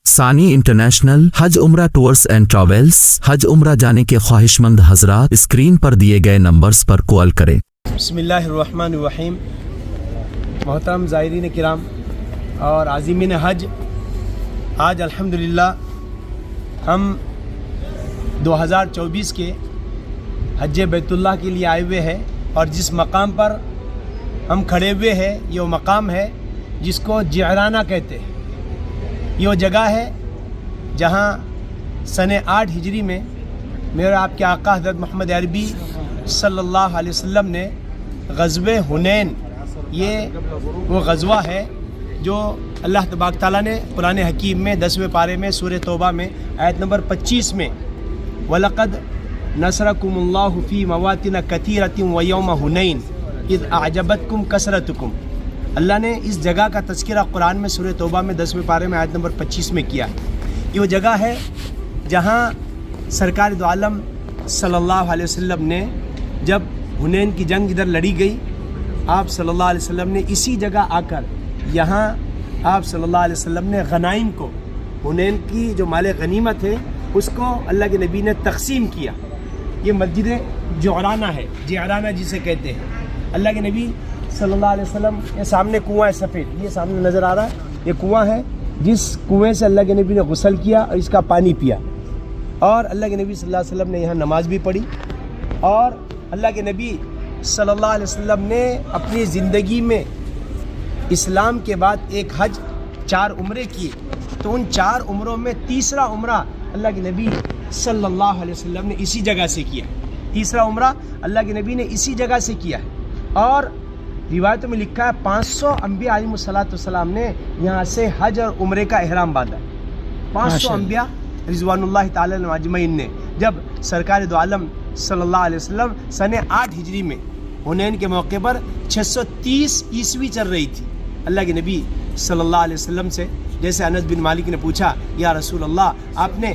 ثانی انٹرنیشنل حج عمرہ tours and travels حج عمرہ جانے کے خواہشمند حضرات اسکرین پر دیے گئے نمبرز پر کال کریں۔ بسم اللہ الرحمن الرحیم۔ محترم زائرین کرام اور عازمین حج، آج الحمدللہ ہم 2024 کے حج بیت اللہ کے لیے آئے ہوئے ہیں، اور جس مقام پر ہم کھڑے ہوئے ہیں یہ وہ مقام ہے جس کو جعرانہ کہتے ہیں۔ یہ وہ جگہ ہے جہاں سن 8 ہجری میں میرے آپ کے آقا حضرت محمد عربی صلی اللہ علیہ وسلم نے غزوہ حنین، یہ وہ غزوہ ہے جو اللہ تبارک تعالیٰ نے قرآن حکیم میں 10ویں پارے میں سورہ توبہ میں آیت نمبر 25 میں وَلَقَدْ نَصْرَكُمُ اللَّهُ فِي مَوَاطِنَ كَثِيرَةٍ وَيَوْمَ حُنَيْنٍ إِذْ أَعْجَبَتْكُمْ كَثْرَتُكُمْ۔ اللہ نے اس جگہ کا تذکرہ قرآن میں سورہ توبہ میں 10ویں پارے میں آیت نمبر 25 میں کیا ہے۔ یہ وہ جگہ ہے جہاں سرکار دو عالم صلی اللہ علیہ وسلم نے جب حنین کی جنگ ادھر لڑی گئی، آپ صلی اللہ علیہ وسلم نے اسی جگہ آ کر یہاں آپ صلی اللہ علیہ وسلم نے غنائم کو، حنین کی جو مال غنیمت ہے اس کو اللہ کے نبی نے تقسیم کیا۔ یہ مسجد جعرانہ ہے، جعرانہ جسے کہتے ہیں۔ اللہ کے نبی صلی اللہ علیہ وسلم، یہ سامنے کنواں ہے سفید، یہ سامنے نظر آ رہا ہے، یہ کنواں ہے جس کنویں سے اللہ کے نبی نے غسل کیا اور اس کا پانی پیا، اور اللہ کے نبی صلی اللہ علیہ وسلم نے یہاں نماز بھی پڑھی۔ اور اللہ کے نبی صلی اللہ علیہ وسلم نے اپنی زندگی میں اسلام کے بعد ایک حج، 4 عمرے کیے، تو ان 4 عمروں میں تیسرا عمرہ اللہ کے نبی صلی اللہ علیہ وسلم نے اسی جگہ سے کیا۔ تیسرا عمرہ اللہ کے نبی نے اسی جگہ سے کیا ہے، اور روایتوں میں لکھا ہے 500 انبیاء علیہ السلام نے یہاں سے حج اور عمرے کا احرام باندھا۔ 500 انبیاء رضوان اللہ تعالی علیہم اجمعین نے، جب سرکار دو عالم صلی اللہ علیہ وسلم سن 8 ہجری میں حنین کے موقع پر 630 عیسوی چل رہی تھی، اللہ کے نبی صلی اللہ علیہ وسلم سے جیسے انس بن مالک نے پوچھا، یا رسول اللہ آپ نے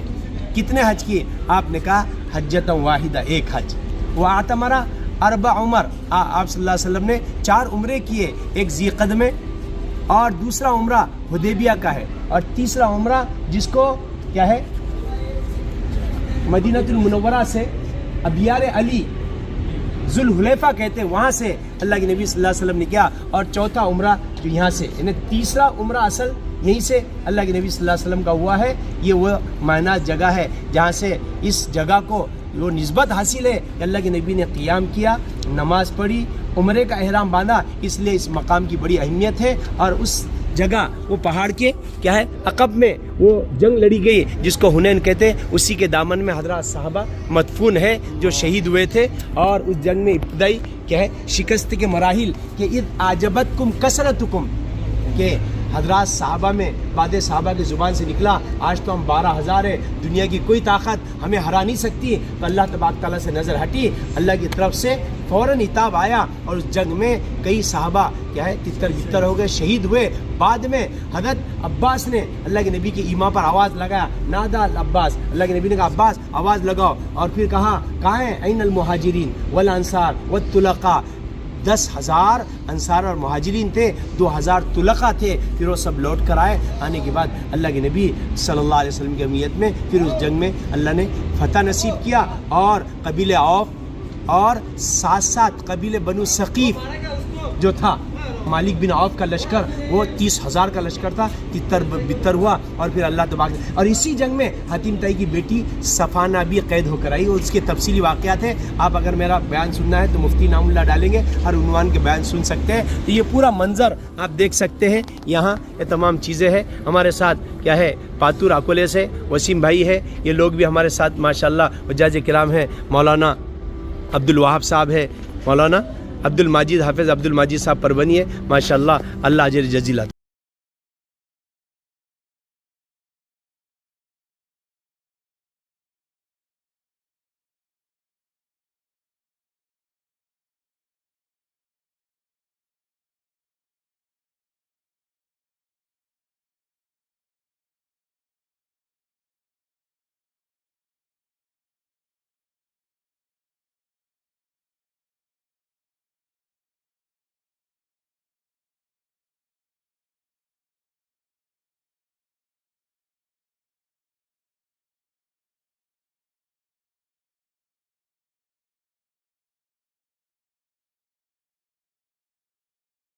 کتنے حج کیے؟ آپ نے کہا حجۃ واحدہ، ایک حج۔ وَاعْتَمَرَ 4 عمر، آپ صلی اللہ علیہ وسلم نے 4 عمرے کیے، ایک ذی قعدہ میں، اور دوسرا عمرہ حدیبیہ کا ہے، اور تیسرا عمرہ جس کو کیا ہے مدینہ المنورہ سے ابیار علی ذوالحلیفہ کہتے ہیں، وہاں سے اللہ کے نبی صلی اللہ علیہ وسلم نے کیا، اور چوتھا عمرہ جو یہاں سے، یعنی تیسرا عمرہ اصل یہیں سے اللہ کے نبی صلی اللہ علیہ وسلم کا ہوا ہے۔ یہ وہ معناز جگہ ہے جہاں سے اس جگہ کو وہ نسبت حاصل ہے کہ اللہ کے نبی نے قیام کیا، نماز پڑھی، عمرے کا احرام باندھا، اس لیے اس مقام کی بڑی اہمیت ہے۔ اور اس جگہ وہ پہاڑ کے کیا ہے عقب میں وہ جنگ لڑی گئی جس کو حنین کہتے ہیں، اسی کے دامن میں حضرات صحابہ مدفون ہے جو شہید ہوئے تھے، اور اس جنگ میں ابتدائی کیا ہے شکست کے مراحل کہ اذ اعجبتکم کثرتکم، کہ حضرات صحابہ میں بعد صحابہ کی زبان سے نکلا، آج تو ہم 12,000 ہیں، دنیا کی کوئی طاقت ہمیں ہرا نہیں سکتی، تو اللہ تبارک تعالیٰ سے نظر ہٹی، اللہ کی طرف سے فوراً عتاب آیا، اور اس جنگ میں کئی صحابہ کیا ہے تتر بتر ہو گئے، شہید ہوئے۔ بعد میں حضرت عباس نے اللہ کے نبی کی ایما پر آواز لگایا، نادا العباس، اللہ کے نبی نے کہا عباس آواز لگاؤ، اور پھر کہا کہاں ہیں این المہاجرین والانصار والطلقاء، 10,000 انصار اور مہاجرین تھے، 2,000 طلقاء تھے، پھر وہ سب لوٹ کر آئے۔ آنے کے بعد اللہ کے نبی صلی اللہ علیہ وسلم کی امیت میں پھر اس جنگ میں اللہ نے فتح نصیب کیا، اور قبیلہ عوف اور ساتھ ساتھ قبیلہ بنو ثقیف جو تھا، مالک بن عوف کا لشکر، وہ 30,000 کا لشکر تھا، تتر بتر ہوا، اور پھر اللہ تبارک، اور اسی جنگ میں حتیم طائی کی بیٹی صفانہ بھی قید ہو کر آئی، اور اس کے تفصیلی واقعات ہیں۔ آپ اگر میرا بیان سننا ہے تو مفتی نام اللہ ڈالیں گے، ہر عنوان کے بیان سن سکتے ہیں۔ تو یہ پورا منظر آپ دیکھ سکتے ہیں، یہاں یہ تمام چیزیں ہیں۔ ہمارے ساتھ کیا ہے پاتور اکولے سے وسیم بھائی ہے، یہ لوگ بھی ہمارے ساتھ ماشاءاللہ حجاج کرام ہیں، مولانا عبد الوہاب صاحب ہے، مولانا عبد الماجد حافظ عبد الماجد صاحب پرونی ہے، ماشاءاللہ، اللہ اجر جزیل عطا